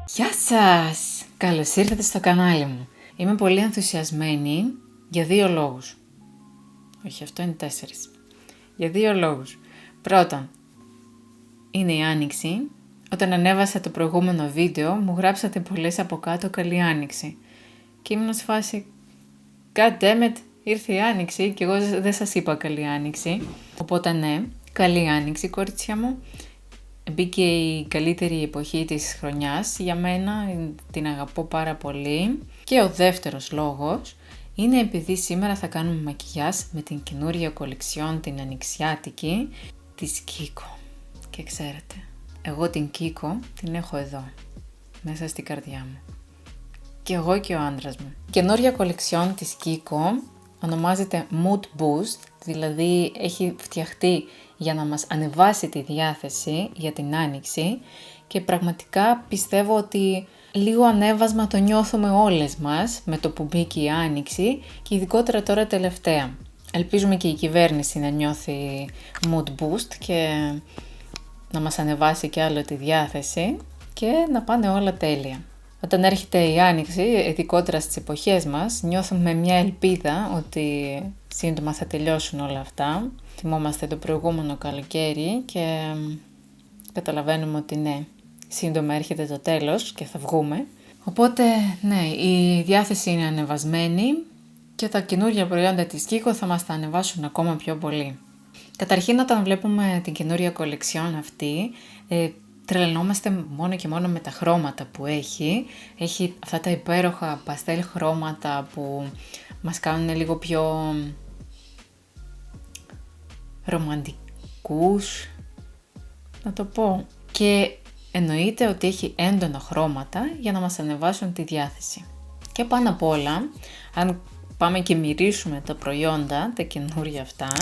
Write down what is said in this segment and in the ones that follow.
Γεια σας! Καλώς ήρθατε στο κανάλι μου. Είμαι πολύ ενθουσιασμένη για 2 λόγους. Όχι, αυτό είναι 4. Για 2 λόγους. Πρώτον, είναι η Άνοιξη. Όταν ανέβασα το προηγούμενο βίντεο, μου γράψατε πολλές από κάτω καλή Άνοιξη. Και ήμουν σε φάση, God damn it, ήρθε η Άνοιξη και εγώ δεν σας είπα καλή Άνοιξη. Οπότε ναι, καλή Άνοιξη κορίτσια μου. Μπήκε η καλύτερη εποχή της χρονιάς για μένα, την αγαπώ πάρα πολύ. Και ο δεύτερος λόγος είναι επειδή σήμερα θα κάνουμε μακιγιάζ με την καινούρια κολεξιόν, την ανοιξιάτικη, της Kiko. Και ξέρετε, εγώ την Kiko την έχω εδώ, μέσα στην καρδιά μου. Και εγώ και ο άντρας μου. Η καινούρια κολεξιόν της Kiko ονομάζεται Mood Boost, δηλαδή έχει φτιαχτεί για να μας ανεβάσει τη διάθεση για την Άνοιξη και πραγματικά πιστεύω ότι λίγο ανέβασμα το νιώθουμε όλες μας με το που μπήκε η Άνοιξη και ειδικότερα τώρα τελευταία. Ελπίζουμε και η κυβέρνηση να νιώθει Mood Boost και να μας ανεβάσει κι άλλο τη διάθεση και να πάνε όλα τέλεια. Όταν έρχεται η Άνοιξη, ειδικότερα στις εποχές μας, νιώθουμε μια ελπίδα ότι σύντομα θα τελειώσουν όλα αυτά. Θυμόμαστε το προηγούμενο καλοκαίρι και καταλαβαίνουμε ότι ναι, σύντομα έρχεται το τέλος και θα βγούμε. Οπότε ναι, η διάθεση είναι ανεβασμένη και τα καινούργια προϊόντα της Kiko θα μας τα ανεβάσουν ακόμα πιο πολύ. Καταρχήν όταν βλέπουμε την καινούρια κολεξιόν αυτή, τρελνόμαστε μόνο και μόνο με τα χρώματα που έχει. Έχει αυτά τα υπέροχα παστέλ χρώματα που μας κάνουν λίγο πιο ρομαντικούς, να το πω. Και εννοείται ότι έχει έντονα χρώματα για να μας ανεβάσουν τη διάθεση. Και πάνω απ' όλα, αν πάμε και μυρίσουμε τα προϊόντα, τα καινούρια αυτά,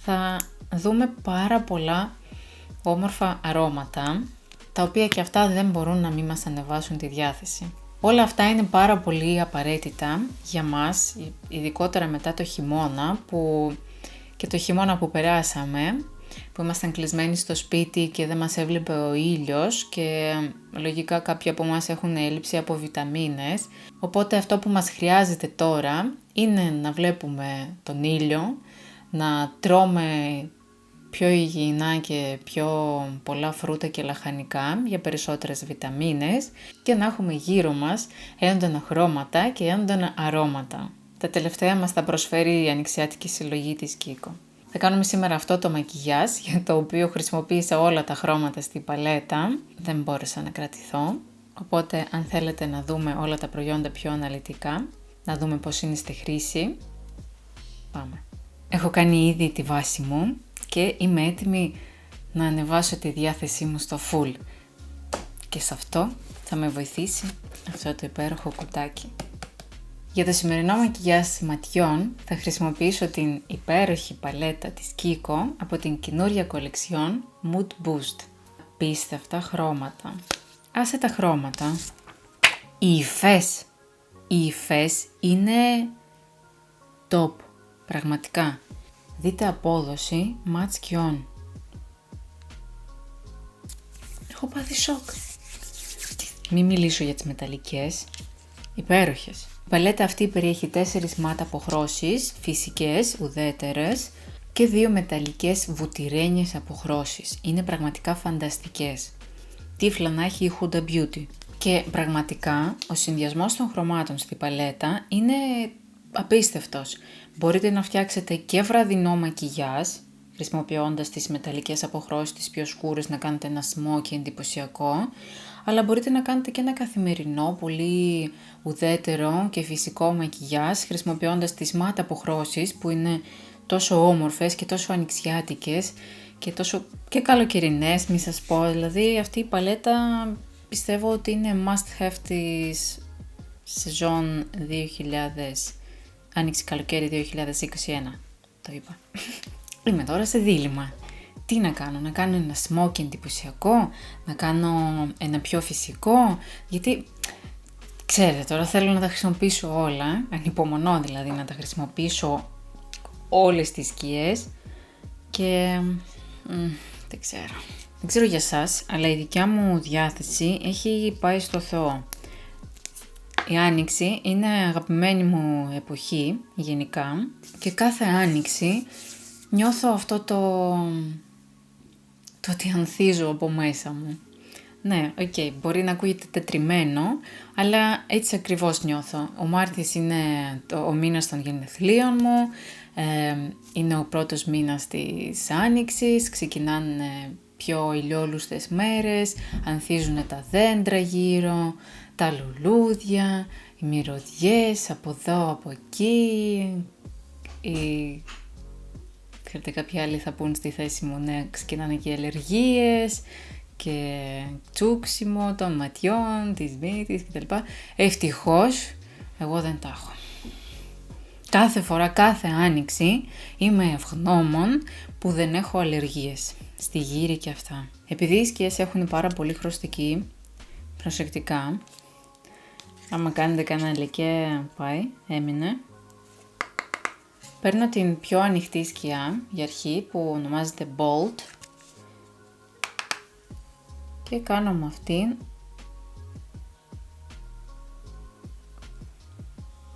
θα δούμε πάρα πολλά όμορφα αρώματα, τα οποία και αυτά δεν μπορούν να μην μας ανεβάσουν τη διάθεση. Όλα αυτά είναι πάρα πολύ απαραίτητα για μας, ειδικότερα μετά το χειμώνα, και το χειμώνα που περάσαμε, που ήμασταν κλεισμένοι στο σπίτι και δεν μας έβλεπε ο ήλιος και λογικά κάποιοι από εμάς έχουν έλλειψη από βιταμίνες. Οπότε αυτό που μας χρειάζεται τώρα είναι να βλέπουμε τον ήλιο, να τρώμε πιο υγιεινά και πιο πολλά φρούτα και λαχανικά για περισσότερες βιταμίνες και να έχουμε γύρω μας έντονα χρώματα και έντονα αρώματα. Τα τελευταία μας τα προσφέρει η ανοιξιάτικη συλλογή της Kiko. Θα κάνουμε σήμερα αυτό το μακιγιάζ, για το οποίο χρησιμοποίησα όλα τα χρώματα στη παλέτα. Δεν μπόρεσα να κρατηθώ, οπότε αν θέλετε να δούμε όλα τα προϊόντα πιο αναλυτικά, να δούμε πώς είναι στη χρήση, πάμε. Έχω κάνει ήδη τη βάση μου και είμαι έτοιμη να ανεβάσω τη διάθεσή μου στο full. Και σε αυτό θα με βοηθήσει αυτό το υπέροχο κουτάκι. Για το σημερινό μακιγιάζ ματιών θα χρησιμοποιήσω την υπέροχη παλέτα της Kiko από την καινούρια κολεξιόν Mood Boost. Απίστευτα χρώματα. Άσε τα χρώματα. Οι υφές είναι top. Πραγματικά. Δείτε απόδοση Match και On. Έχω πάθει σοκ. Μην μιλήσω για τις μεταλλικές. Υπέροχες. Η παλέτα αυτή περιέχει 4 μάτ αποχρώσεις, φυσικές, ουδέτερες και 2 μεταλλικές βουτυρένιες αποχρώσεις. Είναι πραγματικά φανταστικές. Τύφλα να έχει η Huda Beauty. Και πραγματικά ο συνδυασμός των χρωμάτων στη παλέτα είναι απίστευτος. Μπορείτε να φτιάξετε και βραδινό μακιγιάζ, χρησιμοποιώντας τις μεταλλικές αποχρώσεις τις πιο σκούρες να κάνετε ένα smoky εντυπωσιακό, αλλά μπορείτε να κάνετε και ένα καθημερινό, πολύ ουδέτερο και φυσικό μακιγιάζ, χρησιμοποιώντας τις μάτ αποχρώσεις που είναι τόσο όμορφες και τόσο ανοιξιάτικες και τόσο και καλοκαιρινές, μη σας πω. Δηλαδή αυτή η παλέτα πιστεύω ότι είναι must have της σεζόν 2000, άνοιξη καλοκαίρι 2021, το είπα. Είμαι τώρα σε δίλημμα. Τι να κάνω ένα smoky εντυπωσιακό, να κάνω ένα πιο φυσικό, γιατί ξέρετε τώρα θέλω να τα χρησιμοποιήσω όλα, ανυπομονώ δηλαδή να τα χρησιμοποιήσω όλες τις σκιές και δεν ξέρω. Δεν ξέρω για σας, αλλά η δικιά μου διάθεση έχει πάει στο Θεό. Η Άνοιξη είναι αγαπημένη μου εποχή γενικά και κάθε Άνοιξη νιώθω αυτό το ότι ανθίζω από μέσα μου. Ναι, μπορεί να ακούγεται τετριμένο, αλλά έτσι ακριβώς νιώθω. Ο Μάρτης είναι ο μήνας των γενεθλίων μου, είναι ο πρώτος μήνας της Άνοιξης, ξεκινάνε πιο ηλιόλουστες μέρες, ανθίζουν τα δέντρα γύρω, τα λουλούδια, οι μυρωδιές από εδώ, από εκεί. Ξέρετε, κάποιοι άλλοι θα πούν στη θέση μου, ναι, ξεκινάνε και οι αλλεργίες και τσούξιμο των ματιών, της μύτης κτλ. Ευτυχώς, εγώ δεν τα έχω. Κάθε φορά, κάθε Άνοιξη, είμαι ευγνώμων που δεν έχω αλλεργίες. Στη γύρι και αυτά. Επειδή οι σκιές έχουν πάρα πολύ χρωστική, προσεκτικά, άμα κάνετε κανένα λεκέ, έμεινε. Παίρνω την πιο ανοιχτή σκιά για αρχή που ονομάζεται Bold και κάνω με αυτήν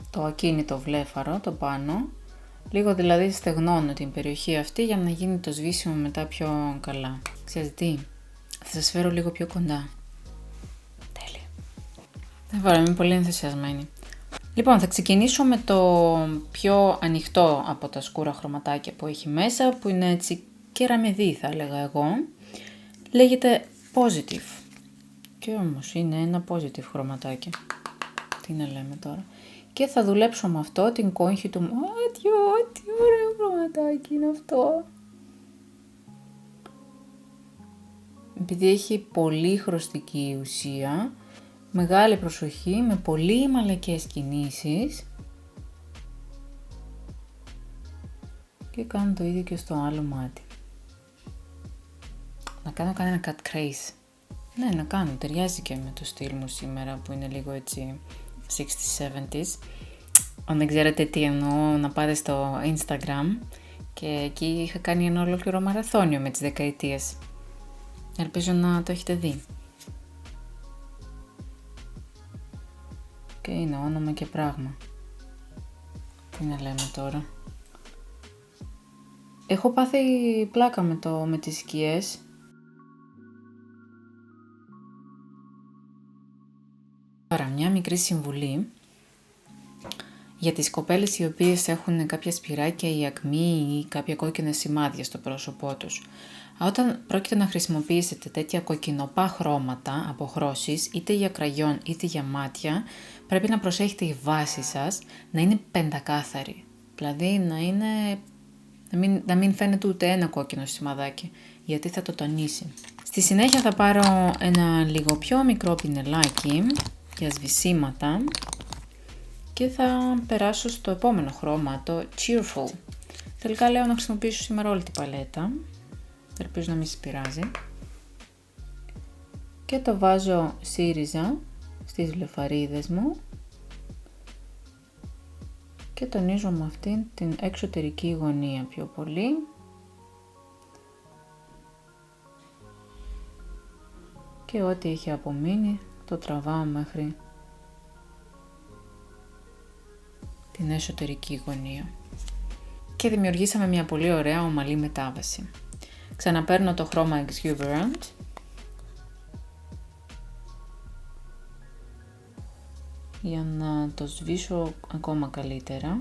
το ακίνητο βλέφαρο, το πάνω, λίγο δηλαδή στεγνώνω την περιοχή αυτή για να γίνει το σβήσιμο μετά πιο καλά. Ξέρετε τι, θα σας φέρω λίγο πιο κοντά. Τέλεια. Δεν φορά, είμαι πολύ ενθουσιασμένη. Λοιπόν, θα ξεκινήσω με το πιο ανοιχτό από τα σκούρα χρωματάκια που έχει μέσα, που είναι έτσι κεραμεδί θα έλεγα εγώ. Λέγεται Positive. Και όμως είναι ένα Positive χρωματάκι. Τι να λέμε τώρα. Και θα δουλέψω με αυτό την κόγχη του. Τι ωραίο χρωματάκι είναι αυτό. Επειδή έχει πολύ χρωστική ουσία, μεγάλη προσοχή, με πολύ μαλακές κινήσεις. Και κάνω το ίδιο και στο άλλο μάτι. Να κάνω κανένα cut crease. Ναι, να κάνω. Ταιριάζει και με το στυλ μου σήμερα που είναι λίγο έτσι 60s, 70s. Αν δεν ξέρετε τι εννοώ, να πάτε στο Instagram και εκεί είχα κάνει ένα ολόκληρο μαραθώνιο με τις δεκαετίες. Ελπίζω να το έχετε δει. Και είναι όνομα και πράγμα. Τι να λέμε τώρα. Έχω πάθει πλάκα με τις σκιές. Τώρα, μια μικρή συμβουλή για τις κοπέλες οι οποίες έχουν κάποια σπυράκια ή ακμή ή κάποια κόκκινα σημάδια στο πρόσωπό τους. Όταν πρόκειται να χρησιμοποιήσετε τέτοια κοκκινοπά χρώματα, αποχρώσεις, είτε για κραγιόν είτε για μάτια, πρέπει να προσέχετε η βάση σας να είναι πεντακάθαρη. Δηλαδή να μην φαίνεται ούτε ένα κόκκινο σημαδάκι, γιατί θα το τονίσει. Στη συνέχεια θα πάρω ένα λίγο πιο μικρό πινελάκι για σβησίματα και θα περάσω στο επόμενο χρώμα, το Cheerful. Τελικά λέω να χρησιμοποιήσω σήμερα όλη την παλέτα. Ελπίζω να μην σας πειράζει. Και το βάζω σύριζα στις βλεφαρίδες μου και τονίζω με αυτήν την εξωτερική γωνία πιο πολύ. Και ό,τι έχει απομείνει το τραβάω μέχρι την εσωτερική γωνία. Και δημιουργήσαμε μια πολύ ωραία ομαλή μετάβαση. Ξαναπαίρνω το χρώμα Exuberant για να το σβήσω ακόμα καλύτερα.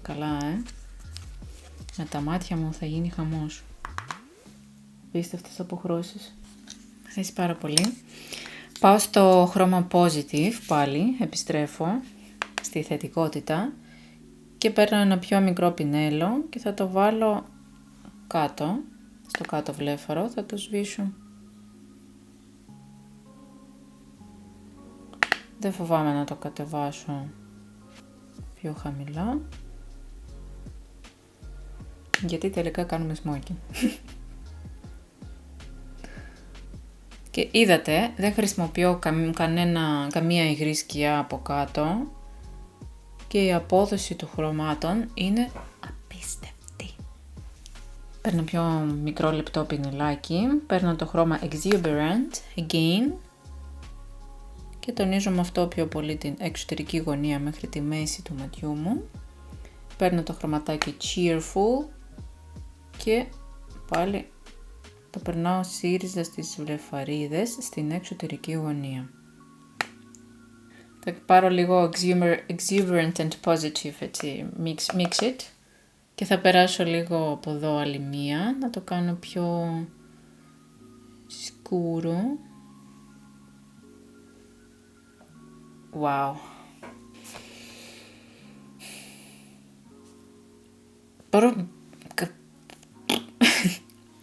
Καλά, με τα μάτια μου θα γίνει χαμός. Απίστευτες αποχρώσεις. Ευχαριστώ πάρα πολύ. Πάω στο χρώμα Positive πάλι, επιστρέφω στη θετικότητα και παίρνω ένα πιο μικρό πινέλο και θα το βάλω κάτω, στο κάτω βλέφαρο, θα το σβήσω. Δεν φοβάμαι να το κατεβάσω πιο χαμηλά, γιατί τελικά κάνουμε smoking. Και είδατε, δεν χρησιμοποιώ καμία υγρή σκιά από κάτω και η απόδοση των χρωμάτων είναι απίστευτη. Παίρνω πιο μικρό λεπτό πινελάκι, παίρνω το χρώμα Exuberant Again και τονίζω με αυτό πιο πολύ την εξωτερική γωνία μέχρι τη μέση του ματιού μου. Παίρνω το χρωματάκι Cheerful και πάλι το περνάω σύριζα στις βλεφαρίδες στην εξωτερική γωνία. Θα πάρω λίγο exuberant and positive, έτσι, mix it. Και θα περάσω λίγο από εδώ άλλη μία, να το κάνω πιο σκούρο. Wow.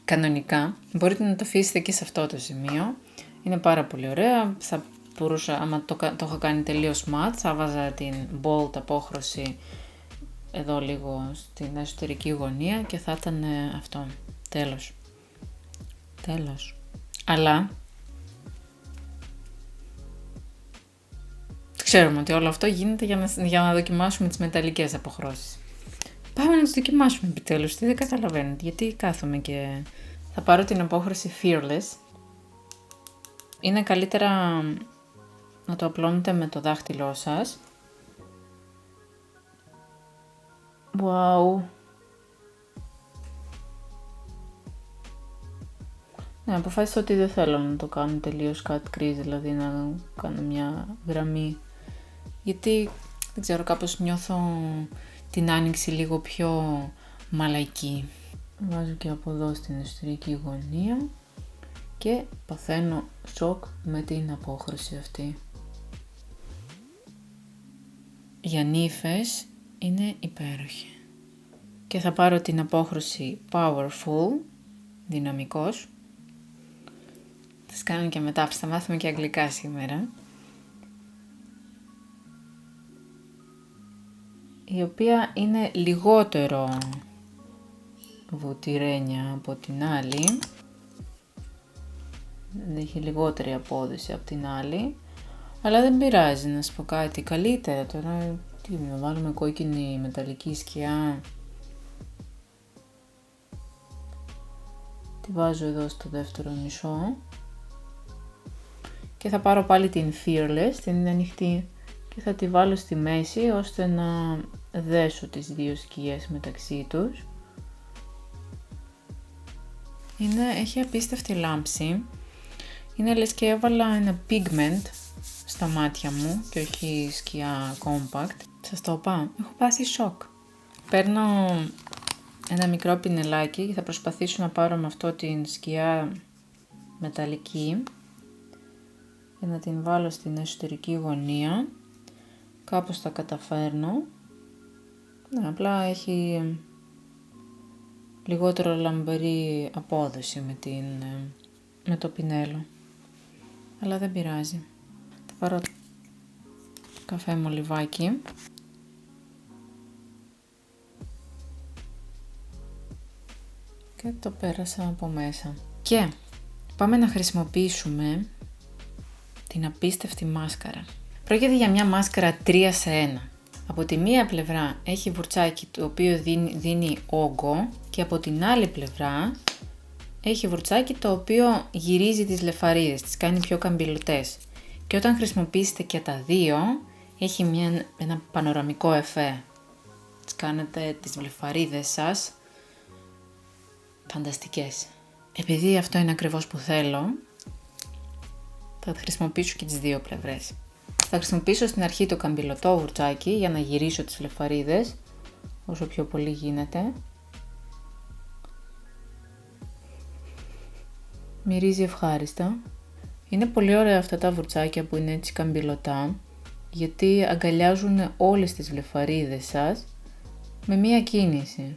Κανονικά, μπορείτε να το αφήσετε και σε αυτό το σημείο. Είναι πάρα πολύ ωραία. Θα μπορούσα, άμα το έχω κάνει τελείως matte, θα βάζα την bold απόχρωση εδώ λίγο στην εσωτερική γωνία και θα ήταν αυτό. Τέλος. Αλλά ξέρουμε ότι όλο αυτό γίνεται για να δοκιμάσουμε τις μεταλλικές αποχρώσεις. Πάμε να τις δοκιμάσουμε επιτέλους. Τι δεν καταλαβαίνετε, γιατί κάθομαι και θα πάρω την απόχρωση Fearless. Είναι καλύτερα να το απλώνετε με το δάχτυλό σας. Wow. Ναι, αποφάσισα ότι δεν θέλω να το κάνω τελείως cut crease, δηλαδή να κάνω μια γραμμή. Γιατί, δεν ξέρω, κάπως νιώθω την άνοιξη λίγο πιο μαλαϊκή. Βάζω και από εδώ στην εσωτερική γωνία και παθαίνω σοκ με την απόχρωση αυτή. Για νύφες είναι υπέροχη. Και θα πάρω την απόχρωση Powerful, δυναμικός. Θα σας κάνω και μετάφραση, θα μάθουμε και αγγλικά σήμερα. Η οποία είναι λιγότερο βουτυρένια από την άλλη. Έχει λιγότερη απόδοση από την άλλη. Αλλά δεν πειράζει, να σου πω κάτι καλύτερα τώρα. Τι, να βάλουμε κόκκινη μεταλλική σκιά. Τη βάζω εδώ στο δεύτερο μισό. Και θα πάρω πάλι την Fearless, την είναι ανοιχτή. Και θα τη βάλω στη μέση ώστε να δέσω τις δύο σκιές μεταξύ τους. Έχει απίστευτη λάμψη. Είναι λες και έβαλα ένα pigment στα μάτια μου και όχι σκιά compact. Σας το είπα, έχω πάθει σοκ. Παίρνω ένα μικρό πινελάκι και θα προσπαθήσω να πάρω με αυτό την σκιά μεταλλική και να την βάλω στην εσωτερική γωνία. Κάπως τα καταφέρνω. Ναι, απλά έχει λιγότερο λαμπερή απόδοση με το πινέλο. Αλλά δεν πειράζει. Θα πάρω καφέ μολυβάκι. Και το πέρασα από μέσα. Και πάμε να χρησιμοποιήσουμε την απίστευτη μάσκαρα. Πρόκειται για μια μάσκαρα 3 σε 1. Από τη μία πλευρά έχει βουρτσάκι το οποίο δίνει όγκο και από την άλλη πλευρά έχει βουρτσάκι το οποίο γυρίζει τις λεφαρίδες, τις κάνει πιο καμπυλωτές. Και όταν χρησιμοποιήσετε και τα δύο, έχει ένα πανοραμικό εφέ. Τις κάνετε τις βλεφαρίδες σας φανταστικές. Επειδή αυτό είναι ακριβώς που θέλω, θα χρησιμοποιήσω και τις δύο πλευρές. Θα χρησιμοποιήσω στην αρχή το καμπυλωτό βουρτσάκι για να γυρίσω τις βλεφαρίδες όσο πιο πολύ γίνεται. Μυρίζει ευχάριστα. Είναι πολύ ωραία αυτά τα βουρτσάκια που είναι έτσι καμπυλωτά, γιατί αγκαλιάζουν όλες τις βλεφαρίδες σας με μία κίνηση.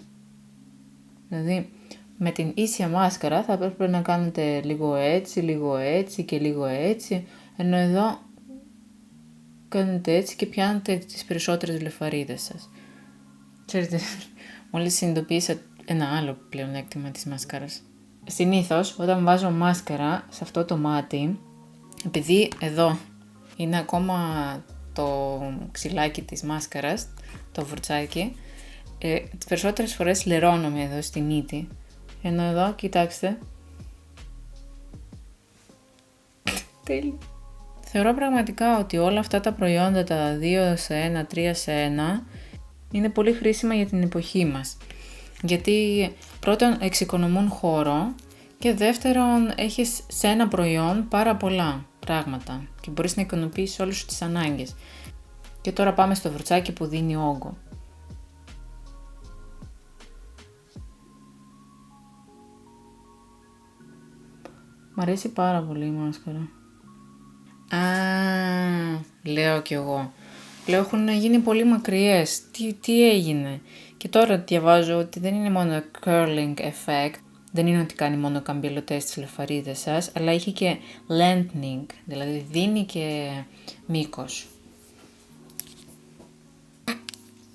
Δηλαδή με την ίσια μάσκαρα θα πρέπει να κάνετε λίγο έτσι και λίγο έτσι, ενώ εδώ κάνετε έτσι και πιάνετε τις περισσότερες βλεφαρίδες σας. Ξέρετε, μόλις συνειδητοποίησα ένα άλλο πλεονέκτημα της μάσκαρας. Συνήθως όταν βάζω μάσκαρα σε αυτό το μάτι, επειδή εδώ είναι ακόμα το ξυλάκι της μάσκαρας, το βουρτσάκι, τις περισσότερες φορές λερώνομαι εδώ στη μύτη, Ενώ εδώ, κοιτάξτε. Τέλειο. Θεωρώ πραγματικά ότι όλα αυτά τα προϊόντα, τα 2 σε 1, 3 σε 1, είναι πολύ χρήσιμα για την εποχή μας. Γιατί πρώτον εξοικονομούν χώρο και δεύτερον έχεις σε ένα προϊόν πάρα πολλά πράγματα και μπορείς να ικανοποιήσεις όλες τις ανάγκες. Και τώρα πάμε στο βρουτσάκι που δίνει όγκο. Μ' αρέσει πάρα πολύ η μάσκαρα. Λέω κι εγώ. Λέω έχουν γίνει πολύ μακριές. Τι έγινε? Και τώρα διαβάζω ότι δεν είναι μόνο curling effect. Δεν είναι ότι κάνει μόνο καμπυλωτές στις λεφαρίδες σας, αλλά έχει και lengthening, δηλαδή δίνει και μήκος.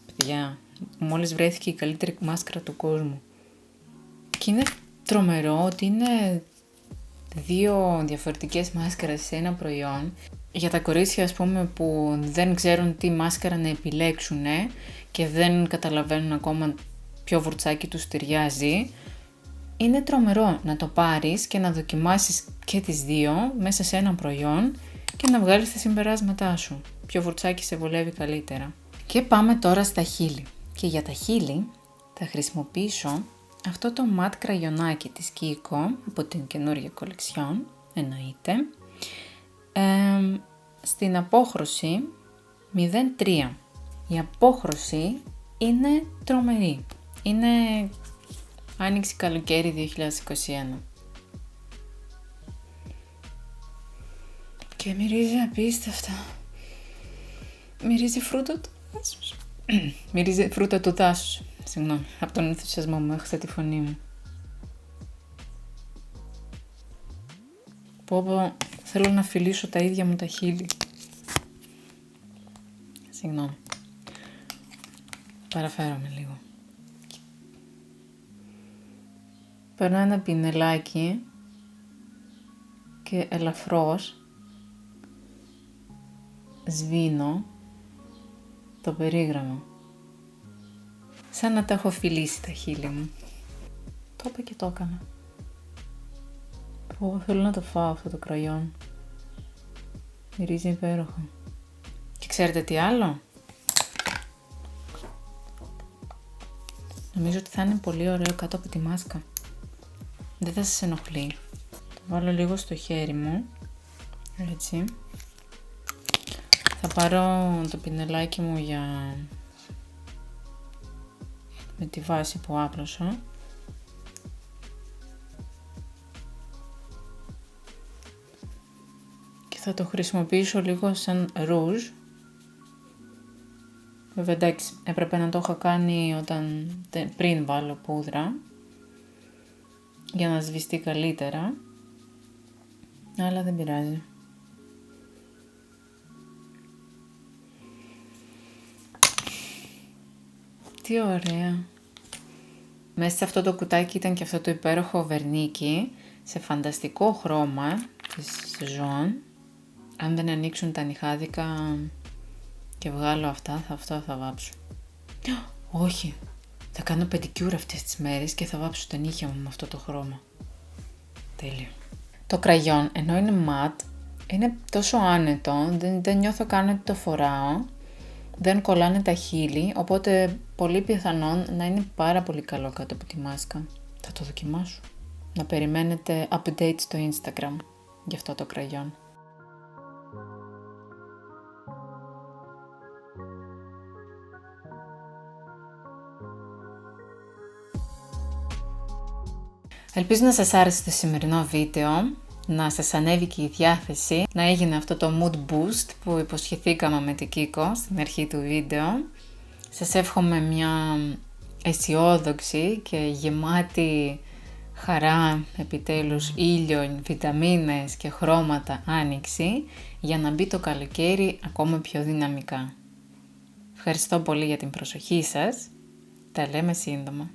Παιδιά, μόλις βρέθηκε η καλύτερη μάσκαρα του κόσμου. Και είναι τρομερό ότι είναι 2 διαφορετικές μάσκαρες σε ένα προϊόν. Για τα κορίτσια, ας πούμε, που δεν ξέρουν τι μάσκαρα να επιλέξουν και δεν καταλαβαίνουν ακόμα ποιο βουρτσάκι τους ταιριάζει, είναι τρομερό να το πάρεις και να δοκιμάσεις και τις 2 μέσα σε ένα προϊόν και να βγάλεις τα συμπεράσματά σου. Ποιο βουρτσάκι σε βολεύει καλύτερα. Και πάμε τώρα στα χείλη. Και για τα χείλη θα χρησιμοποιήσω αυτό το ματ κραγιονάκι της Kiko από την καινούργια κολεξιόν, εννοείται. Στην απόχρωση 0,3. Η απόχρωση είναι τρομερή. Είναι άνοιξη καλοκαίρι 2021. Και μυρίζει απίστευτα. Μυρίζει φρούτα του δάσους. Μυρίζει φρούτα του δάσους. Συγγνώμη, από τον ενθουσιασμό μου έχασα τη φωνή μου. Πω, θέλω να φιλήσω τα ίδια μου τα χείλη. Συγγνώμη. Παραφέρομαι λίγο. Παίρνω ένα πινελάκι και ελαφρώς σβήνω το περίγραμμα. Σαν να τα έχω φιλήσει τα χείλη μου. Το είπα και το έκανα. Θέλω να το φάω αυτό το κραγιόν. Μυρίζει υπέροχα. Και ξέρετε τι άλλο? Νομίζω ότι θα είναι πολύ ωραίο κάτω από τη μάσκα. Δεν θα σας ενοχλεί. Το βάλω λίγο στο χέρι μου. Έτσι. Θα πάρω το πινελάκι μου με τη βάση που άπλωσα. Και θα το χρησιμοποιήσω λίγο σαν ρούζ. Βέβαια εντάξει, έπρεπε να το είχα κάνει πριν βάλω πούδρα για να σβηστεί καλύτερα, αλλά δεν πειράζει. Τι ωραία. Μέσα σε αυτό το κουτάκι ήταν και αυτό το υπέροχο βερνίκι σε φανταστικό χρώμα της σεζόν. Αν δεν ανοίξουν τα νυχάδικα και βγάλω αυτό θα βάψω. Όχι, θα κάνω πεντικιούρα αυτές τις μέρες και θα βάψω τα νύχια μου με αυτό το χρώμα. Τέλειο. Το κραγιόν, ενώ είναι ματ, είναι τόσο άνετο, δεν νιώθω καν ότι το φοράω. Δεν κολλάνε τα χείλη, οπότε πολύ πιθανόν να είναι πάρα πολύ καλό κάτω από τη μάσκα. Θα το δοκιμάσω. Να περιμένετε update στο Instagram για αυτό το κραγιόν. Ελπίζω να σας άρεσε το σημερινό βίντεο, να σας ανέβει και η διάθεση, να έγινε αυτό το mood boost που υποσχεθήκαμε με την Kiko στην αρχή του βίντεο. Σας εύχομαι μια αισιόδοξη και γεμάτη χαρά, επιτέλους ήλιο, βιταμίνες και χρώματα άνοιξη, για να μπει το καλοκαίρι ακόμα πιο δυναμικά. Ευχαριστώ πολύ για την προσοχή σας. Τα λέμε σύντομα.